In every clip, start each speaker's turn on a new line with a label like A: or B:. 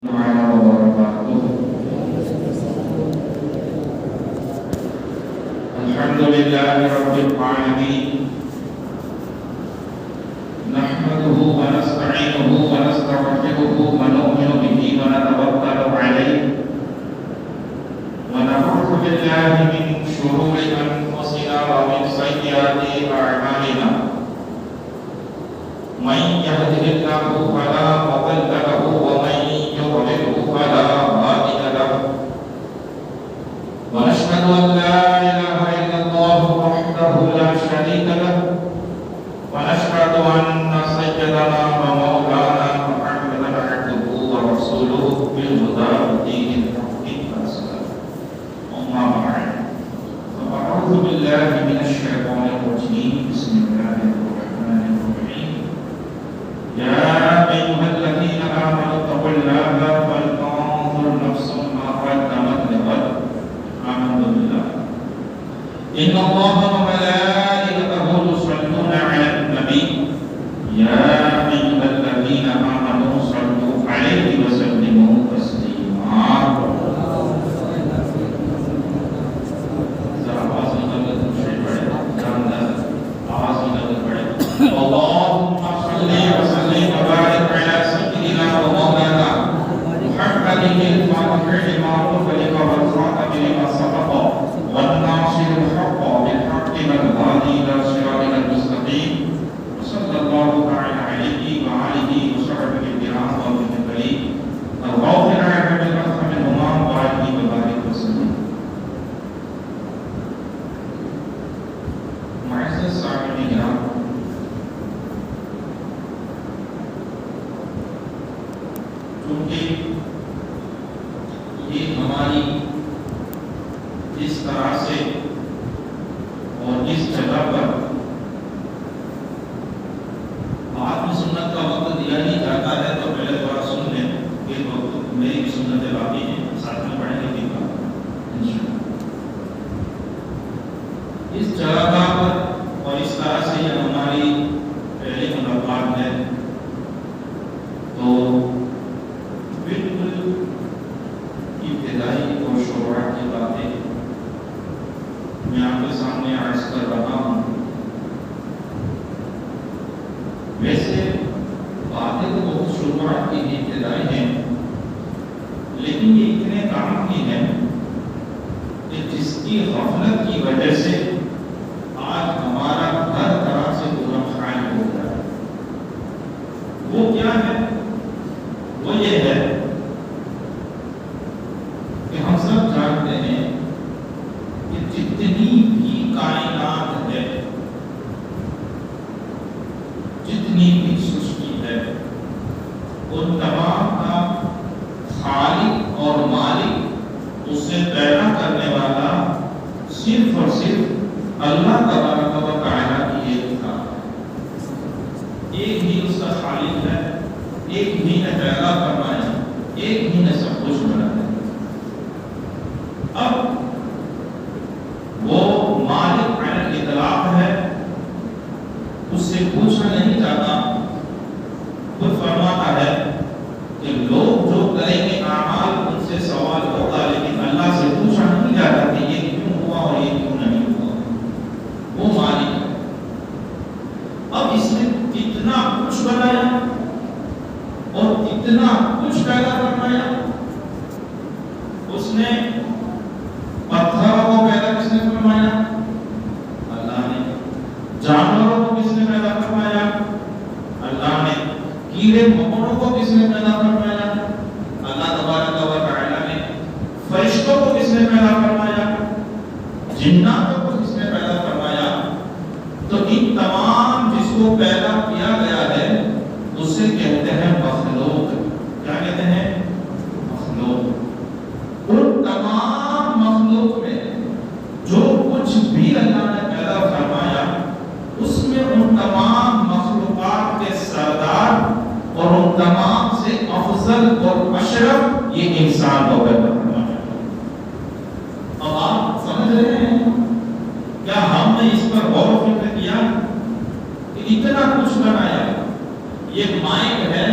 A: الحمد لله رب العالمين نحمده ونستعينه ونستغفره ونؤمن به ونتوكل عليه ونعوذ بالله من شرور أنفسنا ومن سيئات أعمالنا من يهده الله فلا مضل له ومن يضلل فلا هادي له ونشهد أن لا إله إلا الله وحده لا شريك له ونشهد أن سيدنا ومولانا محمدا عبده ورسوله بالهدى ودين الحق والسلام أما بعد فأعوذ بالله من الشيطان الرجيم بسم الله الرحمن الرحيم يا أيها الذين آمنوا اتقوا الله ولتنظر نفس ما قدمت لغد آمنت بالله إن الله وملائكته يصلون على النبي يا أيها الذين آمنوا صلوا عليه وسلموا تسليما اللهم صل وسلم وبارك على سيدنا ومولانا محمد الفاتح لما أغلق والخاتم لما سبق والناصر الحق بالحق والهادي إلى صراطك المستقيم وصلى الله تعالى عليه وآله وصحبه الكرام والمتقين الغافر عنهم بالرحمة منهما وعليه وبارك وسلم. معزز سامعین کرام، چونکہ یہ ہماری جس طرح سے اور جس جگہ پر آدمی سنت کا وقت دیا نہیں جاتا ہے تو پہلے تھوڑا سن لیں کہ میری بھی سنتیں باقی ہیں، ساتھ میں پڑھیں گے بھی بات انشاءاللہ. اس جگہ پر اور اس طرح سے یہ ہماری پہلی ملاقات ہے تو بالکل ابتدائی اور شروعات کی باتیں میں آپ کے سامنے عرض کر رہا ہوں. ویسے باتیں تو بہت شروعات کی ابتدائی ہیں، لیکن یہ اتنے کام کی ہیں کہ جس کی غفلت کی وجہ سے آج ہمارا ہر طرح سے پورا خائن ہو گیا ہے. وہ کیا ہے؟ وہ یہ ہے کہ ہم سب جانتے ہیں کہ جتنی بھی کائنات ہے، جتنی بھی سرشٹی ہے، ان تمام کا خالق اور مالک، اسے پیدا کرنے والا صرف اور صرف اللہ تبارک و تعالیٰ کی ایک ذات ہے. ایک ہی اس کا خالق ہے، ایک ہی نے پیدا فرمایا، ایک ہی نے سب کچھ بنایا. اب وہ مالک عین الاطلاق ہے، اس سے پوچھا نہیں جاتا. خود فرماتا ہے کہ لوگ جو کریں گے اعمال ان سے سوال ہوگا، لیکن اللہ سے پوچھا نہیں جاتا کہ یہ کیوں ہوا اور یہ کیوں نہیں ہوا. وہ مالک ہے. اب اس نے کتنا کچھ بنایا اور کتنا کچھ پیدا فرمایا. اس نے پتھروں کو پیدا کس نے فرمایا؟ اللہ نے. جانوروں کو کس نے پیدا فرمایا؟ اللہ نے. کیڑے مکوڑوں کو کس نے پیدا فرمایا؟ اللہ تبارک و تعالی نے. فرشتوں کو کس نے پیدا فرمایا؟ جناتوں کو کس نے پیدا فرمایا؟ تو ان تمام جس کو پیدا کیا گیا ہے اسے کہتے ہیں مخلوق. کیا کہتے ہیں؟ مخلوق. ان تمام مخلوق میں جو کچھ بھی اللہ نے پیدا فرمایا اس میں ان تمام مخلوقات کے سردار اور ان تمام سے افضل اور اشرف یہ انسان کو پیدا فرمایا. اب آپ سمجھ رہے ہیں کیا ہم نے اس پر غور و فکر کیا کہ اتنا کچھ بنایا. یہ مائک ہے،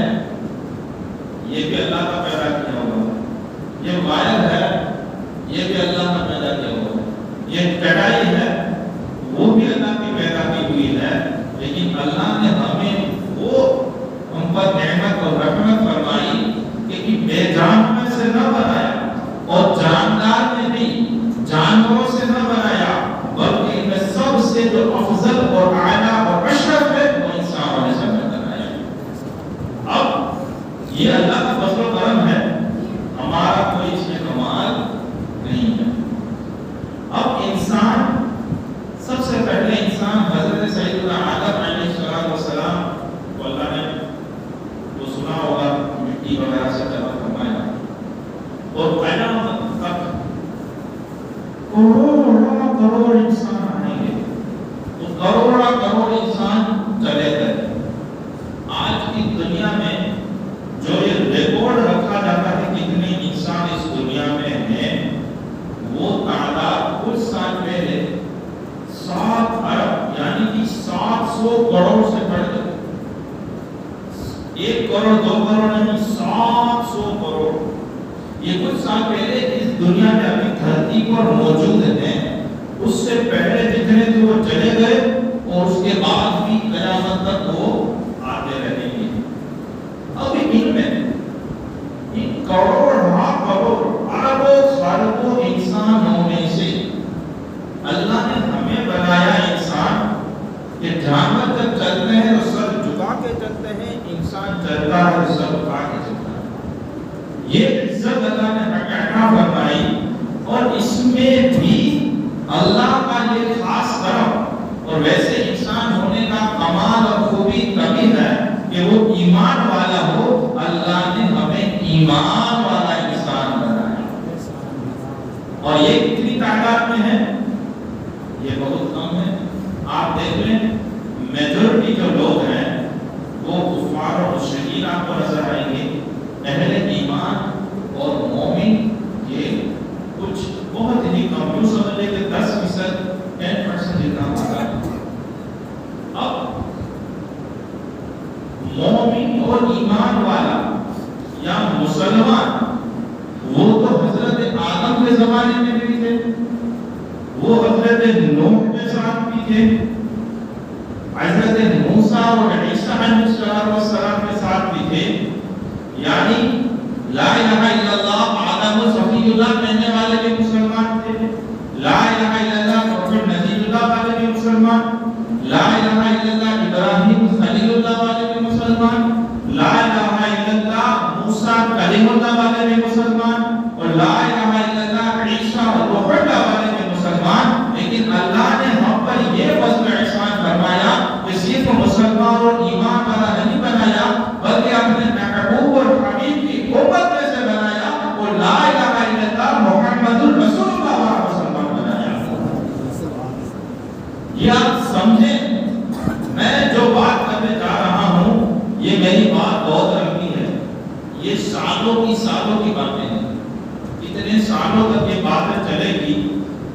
A: یہ بھی اللہ کا پیدا کیا یہ وائر ہے یہ بھی اللہ نے پیدا کیا ہوا ہے، یہ چٹائی ہے وہ بھی اللہ کی پیدا کی ہوئی ہے، لیکن اللہ نے ہمیں وہ ہم پر نعمت اور رحمت فرمائی کہ بے جان میں سے نہ بنایا اور جاندار میں بھی جانوروں سے نہ بنایا، بلکہ ان میں سب سے جو افضل اور اعلیٰ اور اشرف ہے وہ انسان علیہ السلام بنایا۔ اب یہ اللہ کا فضل و کرم ہے، ہمارا کوئی اس میں کمال نہیں ہے۔ اب انسان سب سے پہلے انسان حضرت سیدنا آدم علیہ السلام کو اللہ نے وہ سنا ہوگا مٹی وغیرہ سے پیدا فرمایا، اور قیامت تک کروڑ انسان آئیں گے، تو کروڑ انسان چلے گئے۔ آج کی دنیا میں جو یہ ریکارڈ رکھا جاتا ہے کتنے انسان اس دنیا میں ہیں، وہ تعداد کچھ سال پہلے 7 ارب یعنی کہ 700 کروڑ سے بڑھ گئی۔ 1 کروڑ 2 کروڑ نہیں، 700 کروڑ۔ یہ کچھ سال پہلے اس دنیا میں ابھی دھرتی پر موجود ہیں، اس سے پہلے جتنے تھے وہ چلے گئے، اور اس کے بعد بھی قیامت تک وہ آتے رہیں گے۔ اب ان میں ان کروڑ اربوں خربوں انسانوں میں سے اللہ نے ہمیں بنایا انسان کہ جانور جب چلتے ہیں تو سر جھکا کے چلتے ہیں، انسان چلتا ہے تو سر اٹھا کے چلتا ہے۔ یہ عزت اللہ نے ہمیں عطا فرمائی، اور اس میں بھی اللہ کا یہ خاص کرم اور ویسے انسان ہونے کا کمال اور خوبی کبھی ہے کہ وہ ایمان والا ہو۔ اللہ نے ہمیں ایمان والا انسان بنایا، اور یہ کتنی تعداد میں ہے؟ یہ بہت کم ہے۔ آپ دیکھ لیں میجورٹی جو لوگ ہیں وہ کفار اور مشرکین آپ کو نظر آئیں گے، اہل ایمان اور مومن یہ کچھ بہت ہی کم، یوں سمجھ لیں کہ 10% 10% جتنا ہوگا۔ اب مومن اور ایمان والا یا مسلمان وہ تو حضرت آدم کے زمانے میں بھی تھے، وہ حضرت نوح کے ساتھ بھی تھے، حضرت موسیٰ اور عیسیٰ علیہ السلام کے ساتھ بھی تھے، یعنی لا الہ الا اللہ آدم و صفی اللہ کہنے والے بھی مسلمان تھے، لا الہ الا اللہ محمد نبی اللہ والے بھی مسلمان، لا الہ الا اللہ ابراہیم خلیل اللہ والے بھی مسلمان، لا الہ الا اللہ موسیٰ کلیم اللہ والے بھی مسلمان، اور لا الہ الا اللہ عیسیٰ روح اللہ والے بھی مسلمان۔ لیکن اللہ نے ہم پر یہ فضل احسان فرمایا کہ صرف مسلمان اور ایمان والا نہیں بنایا، بلکہ اپنے محبوب اور حبیب کی امت میں سے بنایا، اور لا الہ الا اللہ محمد الرسول اللہ مسلمان بنایا۔ یہ آپ سمجھیں، میں جو بات کرنے جا رہا ہوں یہ میری بات بہت لمبی ہے، یہ سالوں کی باتیں ہیں، اتنے سالوں تک یہ باتیں چلے گی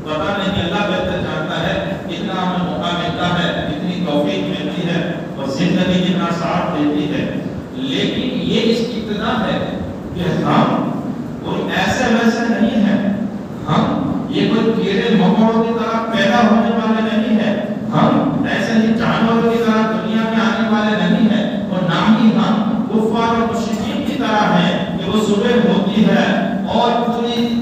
A: پتہ نہیں، اللہ بہتر جانتا ہے کتنا ہمیں موقع ملتا ہے، کتنی توفیق ملتی ہے، اور زندگی کتنا ساتھ دیتی ہے۔ لیکن یہ اس کی ابتدا ہے کہ ہم کوئی ایسے ویسے نہیں ہیں، ہم یہ کوئی کیڑے مکوڑوں کی طرح پیدا ہونے والے نہیں ہیں، ہم ایسے ہی جانوروں کی طرح دنیا میں آنے والے نہیں ہیں، اور نہ ہی ہم کفار اور مشرکین کی طرح ہیں کہ وہ صبح ہوتی ہے اور پوری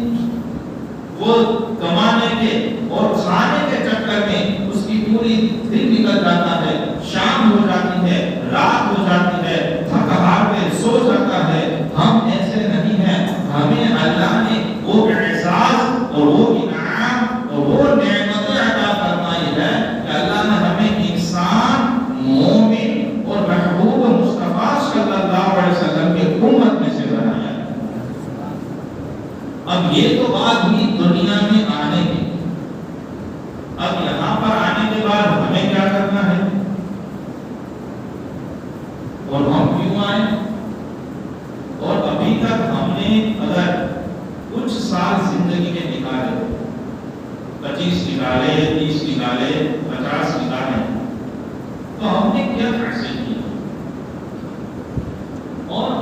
A: وہ کمانے کے اور کھانے کے چکر میں اس کی پوری دن نکل جاتا ہے، شام ہو جاتی ہے، رات ہو جاتی ہے، تھکا ہار کے سو جاتا ہے۔ ہم ایسے نہیں ہیں، ہمیں اللہ نے وہ اعزاز اور وہ انعام اور وہ نعمتیں عطا فرمائی ہے کہ اللہ نے ہمیں انسان مومن اور محبوب مصطفیٰ صلی اللہ علیہ وسلم کی امت میں سے بنایا۔ اب یہ تو بات ہوئی دنیا میں آنے کی، اب یہاں پر آنے کے بعد ہمیں کیا کرنا ہے اور ہم کیوں آئے، اور ابھی تک ہم نے اگر کچھ سال زندگی کے نکالے، 25 نکالے، 30 نکالے، 50 نکالے، تو ہم نے کیا حاصل کیا، اور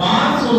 A: 500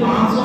A: 500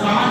A: 60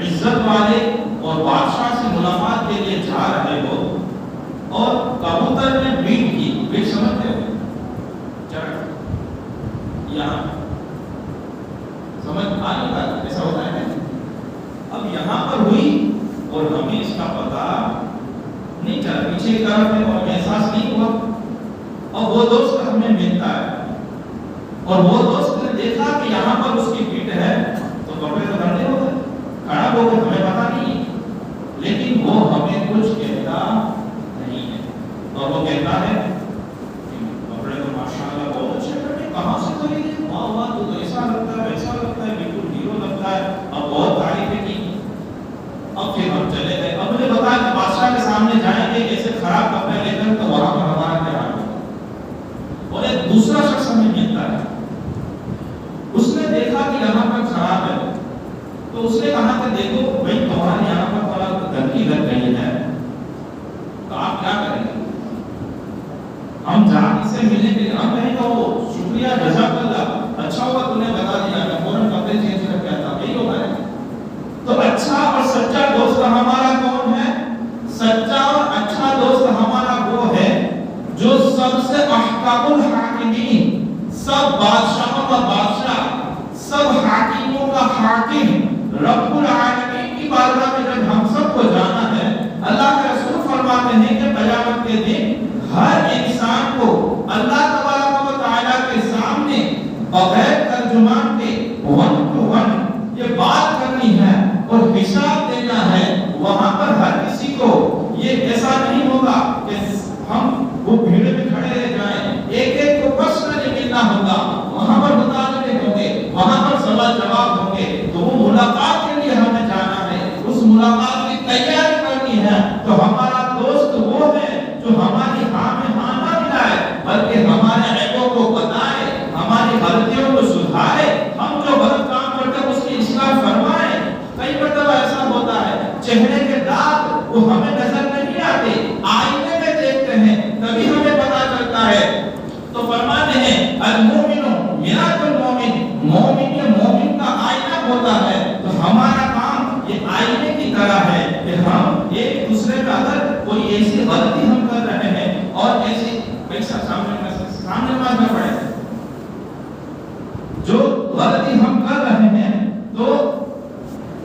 A: عزت والے اور بادشاہ سے ملاقات کے لیے جا رہے ہو اور کبوتر نے بیٹ کی، بیٹ سمجھتے ہو یہاں سمجھ آ نہیں پاتا ایسا ہوتا ہے؟ اب یہاں پر ہوئی اور ہمیں اس کا پتا نہیں چلا، پیچھے کی طرف ہے اور احساس نہیں ہوا، اور وہ دوست ہمیں ملتا ہے اور وہ دوست نے دیکھا کہ یہاں پر اس کی پیٹ ہے تو کپڑے تو گندے ہو گئے، خراب ہو گئے، ہمیں پتا نہیں، لیکن وہ ہمیں کچھ کہتا نہیں ہے اور وہ کہتا ہے کپڑے تو ماشاءاللہ بہت اچھے کپڑے کہاں سے خریدے، واہ واہ تو ایسا لگتا ہے ویسا لگتا ہے، بالکل ہیرو لگتا ہے، اب بہت تعریفیں کی۔ اب پھر ہم چلے گئے، اب مجھے بتا کہ بادشاہ کے سامنے جائیں گے ایسے خراب کپڑے لے کر تو وہاں پر ہمارا کیا حال ہوگا۔ اور ایک دوسرا شخص ہمیں ملتا ہے، اس نے دیکھا کہ یہاں پر خراب ہے تو اس نے کہا کہ دیکھو بھائی تمہارے یہاں پر تھوڑا گندگی لگ گئی ہے تو آپ کیا کریں گے؟ ہم جہاں سے ملنے کے لیے ہم کہیں گے وہ شکریہ جزاک اللہ، اچھا ہوا تم نے بتا دیا، میں فوراً کپڑے چینج کر کے آتا، یہی ہوگا نا۔ تو اچھا اور سچا دوست ہمارا کون ہے؟ سچا اور اچھا دوست ہمارا وہ ہے جو سب سے احکام الحاکمین، سب بادشاہوں کا بادشاہ، سب حاکموں کا حاکم، رب العالمین کی بارگاہ میں جب ہم سب کو جانا ہے، اللہ کے رسول فرماتے ہیں کہ قیامت کے دن ہر انسان کو اللہ تبارک و تعالیٰ کے سامنے بغیر ترجمان کے ون ٹو ون یہ بات کرنی ہے اور حساب دینا ہے۔ وہاں پر ہر کسی کو یہ ایسا نہیں ہوگا کہ ہم وہ بھیڑ میں کھڑے رہ جائیں، ایک ایک کو پرسنلی ملنا ہوگا، وہاں پر مطالبے ہوں گے، وہاں پر سوال جواب ہوں گے، تو وہ ملاقات کے لیے ہمیں جانا ہے، اس ملاقات کی تیاری کرنی ہے۔ تو ہمارا دوست وہ ہے جو ہماری ہاں میں ہاں نہ ملائے بلکہ ہمارے عیبوں کو بتائے، ہماری غلطیوں کو سدھارے، ہم جو غلط کام کرتے ہیں اس کی اصلاح فرمائے۔ کئی مرتبہ ایسا ہوتا ہے چہرے کے داغ وہ ہمیں نظر نہیں آتے، آئینے میں دیکھتے ہیں تبھی ہمیں پتا چلتا ہے۔ تو فرماتے ہیں المومن میراث المومن، مومن یہ مومن کا آئینہ ہوتا ہے۔ تو ہمارا کام یہ آئینے کی طرح ہے کہ ہم ایک دوسرے کا اگر کوئی ایسی غلطی ہم کر رہے ہیں اور ایسی پیسہ سامنے نماز میں پڑھے جو غلطی ہم کر رہے ہیں تو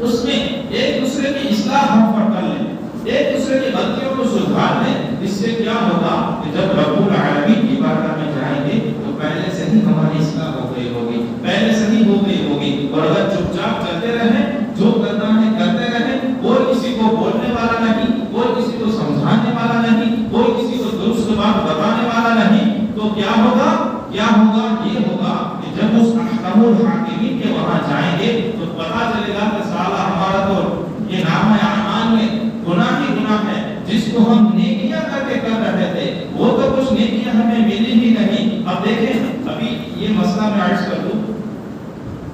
A: اس میں ایک دوسرے کی اصلاح ہم کر لیں، ایک دوسرے کی غلطیوں کو سدھار لیں۔ اس سے کیا ہوگا کہ جب رب العالمین کی بارگاہ میں جائیں گے تو پہلے سے ہی ہماری اصلاح ہو گئی ہوگی، پہلے سے ہی ہو گئی ہوگی۔ اور اگر چپ چاپ چلتے رہیں، جو کرنا ہے کرتے رہیں، کوئی کسی کو بولنے والا نہیں، کوئی کسی کو سمجھانے والا نہیں، کوئی کسی کو درست بات بتانے والا نہیں، تو کیا ہوگا؟ کیا ہوگا؟ یہ ہوگا کہ جب اس احکام الحاکمین کے وہاں جائیں گے تو پتا چلے گا کہ سالہ ہمارا تو یہ نامہ اعمال میں گناہ ہی گناہ ہے، جس کو ہم نیکیاں کر کے کر رہے تھے وہ تو کچھ نیکیاں ہمیں ملی ہی نہیں۔ اب دیکھیں ابھی یہ مسئلہ میں عرض کر دوں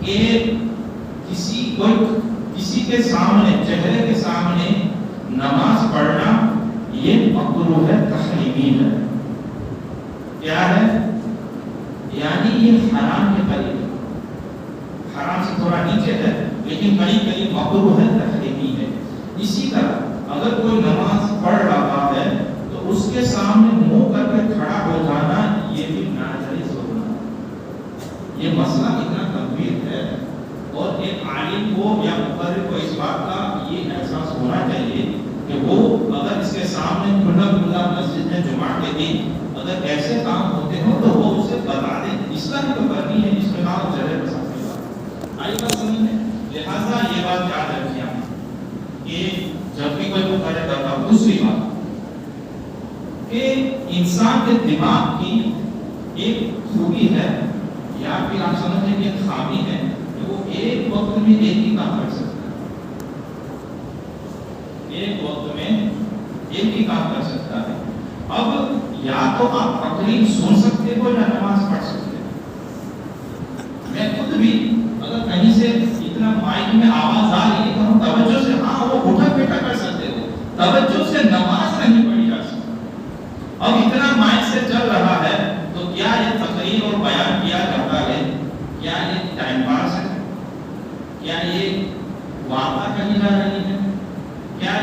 A: کہ کسی کے سامنے، چہرے کے سامنے نماز پڑھنا یہ مکروہ ہے، تحریمی ہے۔ کیا ہے؟ یعنی یہ حرام کے قریب ہے، حرام سے تھوڑا نیچے ہے لیکن قریب قریب مکروہ ہے، تحریمی ہے۔ اسی طرح اگر کوئی نماز پڑھ رہا ہے تو اس کے سامنے منہ کر کے کھڑا ہو جانا یہ بھی ناجائز ہونا۔ یہ مسئلہ اتنا گمبھیر ہے اور ایک عالم کو یا مقرر کو اس بات کا یہ احساس ہونا چاہیے کہ وہ اگر اس کے سامنے کھلا مسجد میں جمعہ کے دن اگر ایسے کام ہوتے ہوں تو وہ اسے بتا دیں، اصلاح تو کرنی ہے، اس میں کام جگہ بسا گا۔ آئی بات سنی ہے، لہٰذا یہ بات یاد رکھیے کہ جب بھی کوئی مقرر کرتا ہوں، دوسری بات کہ انسان کے دماغ کی ایک خوبی ہے یا پھر آپ سمجھیں کہ خامی ہے کہ وہ ایک وقت میں ایک ہی کام کر سکتا ہے، ایک وقت میں ایک ہی کام کر سکتا ہے۔ اب یا تو آپ تقریر سن سکتے ہو یا نماز پڑھ سکتے ہو۔ میں خود بھی اگر کہیں سے اتنا مائک میں آواز آ رہی ہے تو ہم توجہ سے ہاں وہ اٹھا بیٹھا کر سکتے ہو، توجہ سے نماز نہیں پڑھی جا سکتی۔ اب اتنا مائک سے چل رہا ہے تو کیا یہ تقریر اور بیان کیا جاتا ہے؟ کیا یہ ٹائم پاس ہے؟ کیا یہ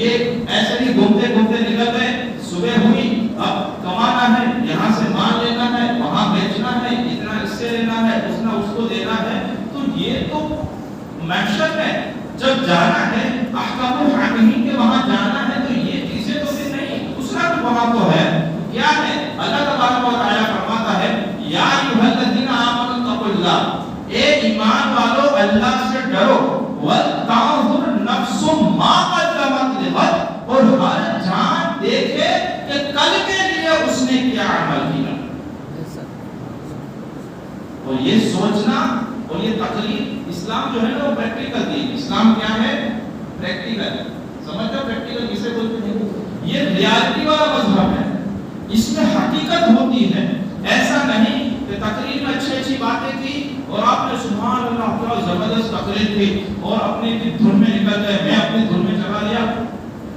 A: یہ ایسے ہی گھومتے گھومتے نکل گئے، صبح ہوئی، اب کمانا ہے، یہاں سے مال لینا ہے، وہاں بیچنا ہے، اتنا اس سے لینا ہے، اتنا اس کو دینا ہے، تو یہ تو معیشت ہے۔ جب جانا ہے احکام الحاکمین کے وہاں جانا ہے تو یہ چیزیں تو پھر نہیں، دوسرا بھی وہاں تو ہے۔ کیا ہے؟ اللہ تبارک و تعالیٰ فرماتا ہے یا ایھا الذین آمنوا اتقوا اللہ، اے ایمان والو اللہ سے ڈرو، وَلْتَنظُرْ نَفْسٌ مَا قَدَّمَتْ لِغَدٍ، اور ہر جان دیکھے کہ کل کے لیے اس نے کیا عمل کیا۔ اور یہ سوچنا اور یہ تقلید، اسلام جو ہے نا وہ پریکٹیکل دین، اسلام کیا ہے؟ پریکٹیکل، سمجھو پریکٹیکل کسے بولتے ہیں؟ یہ ریالٹی والا مذہب ہے، اس میں حقیقت ہوتی ہے۔ ایسا نہیں کہ تقریر میں اچھی اچھی باتیں کی اور آپ نے سبحان اللہ کیا زبردست تقریر تھی اور اپنے دھن میں نکل گئے، میں اپنے دھن میں چلا لیا۔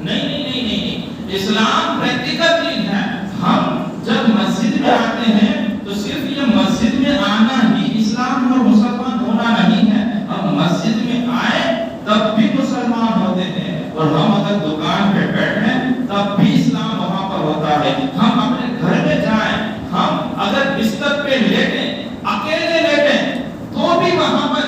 A: نہیں نہیں نہیں نہیں، اسلام پریکٹیکل دین ہے۔ ہم جب مسجد میں آتے ہیں تو صرف یہ مسجد میں آنا ہی اسلام اور مسلمان ہونا نہیں ہے، ہم مسجد میں آئے تب بھی مسلمان ہوتے ہیں، اور ہم اگر دکان پہ بیٹھیں تب بھی اسلام وہاں پر ہوتا ہے۔ ہم اپنے گھر میں جائیں، ہم اگر بستر پہ لیٹیں، اکیلے لیٹیں تو بھی وہاں پر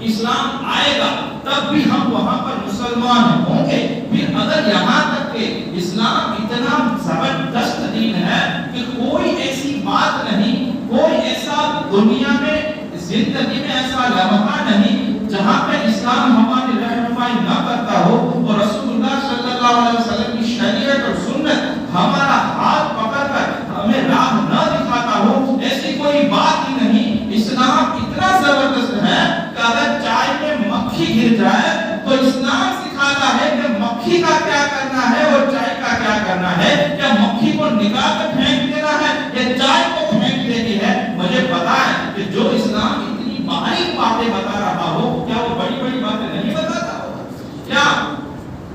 A: اسلام آئے گا، تب بھی ہم وہاں پر مسلمان ہوں گے۔ پھر اگر یہاں تک کہ اسلام اتنا زبردست دین ہے کہ کوئی ایسی بات نہیں، کوئی ایسا دنیا میں زندگی میں ایسا لمحہ نہیں جہاں پہ اسلام ہماری رہنمائی نہ کرتا ہو، اور رسول اللہ صلی اللہ علیہ وسلم کی شریعت اور سنت ہمارا ہاتھ پکڑ کر ہمیں راہ نہ دکھاتا ہو، ایسی کوئی بات ہی نہیں۔ اسلام اتنا زبردست ہے کہ اگر چائے میں مکھی گر جائے تو اسلام سکھاتا ہے کہ مکھی کا کیا کرنا ہے اور چائے کا کیا کرنا ہے، کیا مکھی کو نکال کر پھینک دینا ہے یا چائے کو پھینک دینی ہے۔ مجھے پتا ہے کہ جو اسلام اتنی باریک باتیں بتا رہا ہو، کیا وہ بڑی بڑی باتیں نہیں بتاتا ہو؟ کیا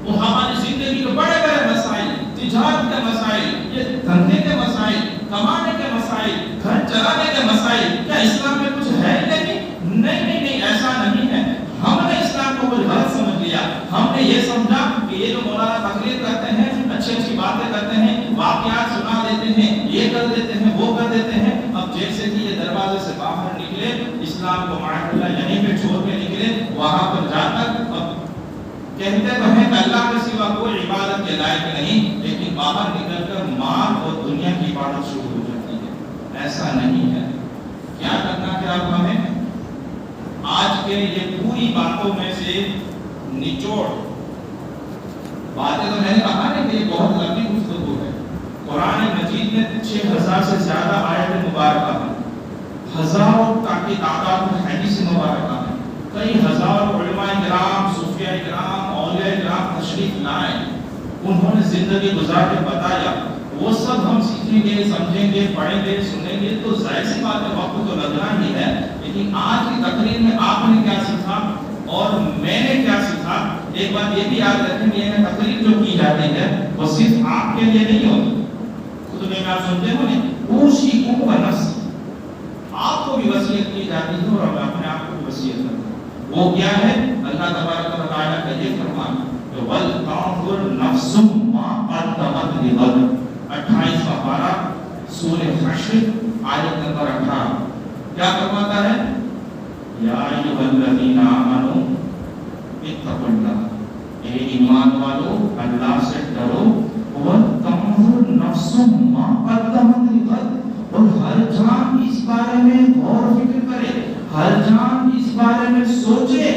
A: وہ ہماری زندگی کے بڑے بڑے مسائل، تجارت کے مسائل، یہ دھندے کے مسائل، کمانے کے مسائل، گھر چلانے کے مسائل، کیا اسلام میں کچھ ہے نہیں؟ نہیں نہیں نہیں، ایسا نہیں ہے۔ ہم نے اسلام کو کچھ غلط سمجھ لیا، ہم نے یہ سمجھا کہ یہ جو مولانا تقریر کرتے ہیں، اچھی اچھی باتیں کرتے ہیں، واقعات سنا دیتے ہیں، یہ کر دیتے ہیں، وہ کر دیتے ہیں۔ اب جیسے کہ یہ دروازے سے باہر نکلے، اسلام کو معاذ اللہ یہیں پہ چھوڑ کے نکلے، وہاں پر جا کر اب کہتے تو ہیں کہ اللہ کے سوا کوئی عبادت کے لائق نہیں، لیکن باہر نکل کر مال اور دنیا کی عبادت شروع ہو جاتی ہے۔ ایسا نہیں ہے۔ کیا کرنا ہے اب ہمیں؟ آج کے یہ پوری باتوں میں سے نچوڑ باتیں تو میں نے کہا نا کہ یہ بہت لمبی گفتگو ہے۔ قرآن مجید میں 6000 سے زیادہ آیت مبارکہ ہیں، ہزاروں کی تعداد میں حدیث مبارکہ ہیں، کئی ہزاروں علماء کرام، صوفیاء کرام، اولیاء کرام تشریف لائے، انہوں نے زندگی گزار کے بتایا، وہ سب ہم سیکھیں گے، سمجھیں گے، پڑھیں گے، سنیں گے تو ظاہر سی بات ہے وقت تو لگنا ہی ہے۔ لیکن آج کی تقریر میں آپ نے کیا سیکھا اور میں نے کیا سیکھا؟ ایک بات یہ بھی یاد رکھیں کہ یہ تقریر جو کی جاتی ہے وہ صرف آپ کے لیے نہیں ہوتی، خود میں آپ سنتے ہو نہیں، اوصیکم بنفسی، آپ کو بھی وصیت کی جاتی ہے اور میں اپنے آپ کو بھی وصیت کرتا ہوں۔ وہ کیا ہے؟ اللہ تبارک و تعالیٰ کا یہ فرمان کہ وَلْتَنظُرْ نَفْسٌ مَا قَدَّمَتْ لِغَدٍ، 28واں پارہ سورہ حشر آیت نمبر 18 کیا فرماتا ہے؟ یا ایھا الذین آمنوا اتقوا اللہ، اے ایمان والو اللہ سے ڈرو، وَلْتَنظُرْ نَفْسٌ مَا قَدَّمَتْ لِغَدٍ، اور ہر جان اس بارے میں غور و فکر کرے، ہر جان اس بارے میں سوچے،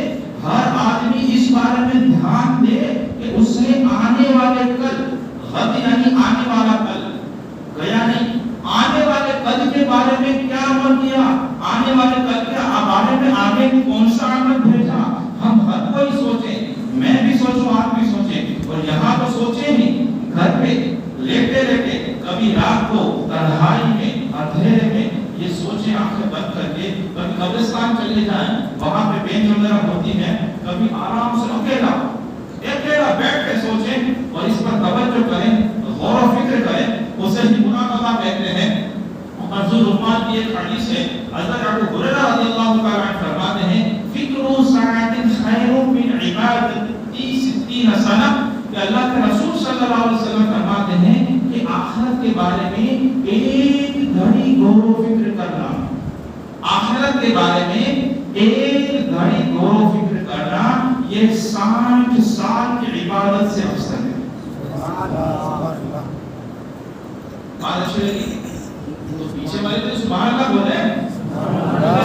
A: ہر آدمی اس بارے میں دھیان دے کہ اس نے آنے والے کل، غد یعنی آنے والا کل، گیا نہیں، آنے والے کل کے بارے میں کیا عمل کیا، آنے والے کل کے بارے میں آگے کون سا عمل بھیجا، ہم ہر کوئی سوچیں، میں بھی سوچوں، آپ بھی سوچیں، اور یہاں تو سوچیں ہی، گھر پہ لیٹے لیٹے، کبھی رات کو تنہائی میں، اندھیرے میں، یہ سوچیں آنکھیں بند کر کے، کبھی قبرستان چلے جائیں، وہاں پہ بینچ وغیرہ ہوتی ہے، کبھی آرام سے اکیلا بیٹھ کے سوچیں اور اس پر توجہ کریں، غور و فکر کریں، اسے ہی مراقبہ کہتے ہیں۔ حضرت عثمان کی ایک حدیث ہے، حضرت ابو ہریرہ رضی اللہ تعالیٰ عنہ فرماتے ہیں فکر ساعۃ خیر من عبادت 60 سنہ، کہ کہ اللہ کے رسول صلی اللہ علیہ وسلم فرماتے ہیں کہ آخرت کے بارے میں ایک گھڑی غور و فکر کرنا، آخرت کے بارے میں ایک گھڑی غور و فکر کرنا یہ 60 سال کی عبادت سے افضل ہے۔ تو پیچھے والے تو سبحان اللہ بول رہے ہیں،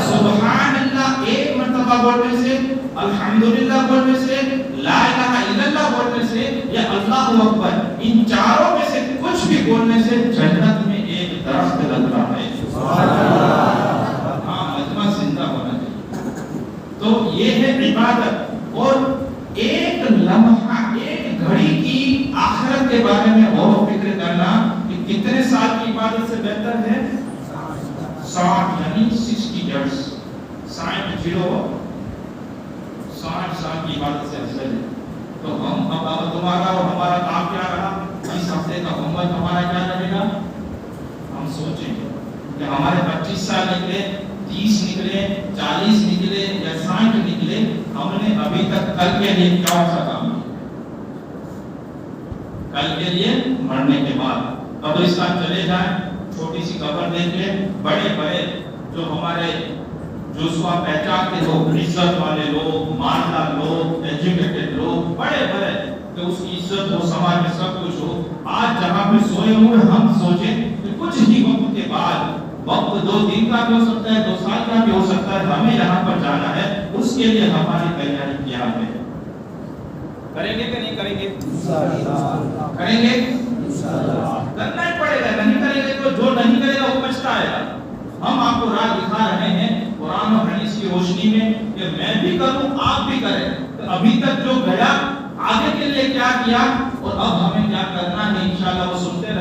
A: سبحان اللہ ایک مرتبہ بولنے سے، الحمدللہ بولنے سے، لا الہ الا اللہ بولنے سے یا اللہ اکبر، ان چاروں میں سے کچھ بھی بولنے سے جنت میں ایک درخت لگ رہا ہے۔ ہاں مجمع زندہ ہونا چاہیے۔ تو یہ ہے عبادت، اور ایک لمحہ ایک گھڑی کی آخرت کے بارے میں غور و فکر کرنا کہ کتنے سال کی عبادت سے بہتر ہے؟ 60 یعنی 60 ایئرس، 60 سال کی عبادت سے افضل ہے۔ تو ہم اب تمہارا اور ہمارا کام کیا رہا؟ اس ہفتے کا ہوم ورک ہمارا کیا رہے گا؟ ہم سوچیں گے کہ ہمارے 25 سال نکلے، 30 نکلے، 40 نکلے یا 60 نکلے، ہم نے ابھی تک کل کے لیے کیا سا کام کیا؟ کل کے لیے مرنے کے بعد قبرستان چلے جائیں، چھوٹی سی قبر دیکھ لیں، بڑے بڑے جو ہمارے جوسوا پہچان کے لوگ، عزت والے لوگ، مالدار لوگ، ایجوکیٹڈ لوگ، بڑے بڑے کہ اس کی عزت ہو، سماج میں سب کچھ ہو، آج جہاں پہ سوئے ہوئے ہم سوچیں کہ کچھ ہی وقت کے بعد، وقت 2 دن کا بھی ہو سکتا ہے، 2 سال کا بھی ہو سکتا ہے، ہمیں یہاں پر جانا ہے، اس کے لیے ہماری تیاری کیا ہے؟ کریں گے کہ نہیں کریں گے؟ کریں گے؟ کرنا ہی پڑے گا، نہیں کریں گے تو جو نہیں کرے گا وہ پچھتائے گا۔ ہم آپ کو راہ دکھا رہے ہیں قرآن اور حدیث کی روشنی میں کہ میں بھی کروں، آپ بھی کریں۔ تو ابھی تک جو گیا آگے کے لیے کیا کیا اور اب ہمیں کیا کرنا ہے، انشاءاللہ وہ سنتے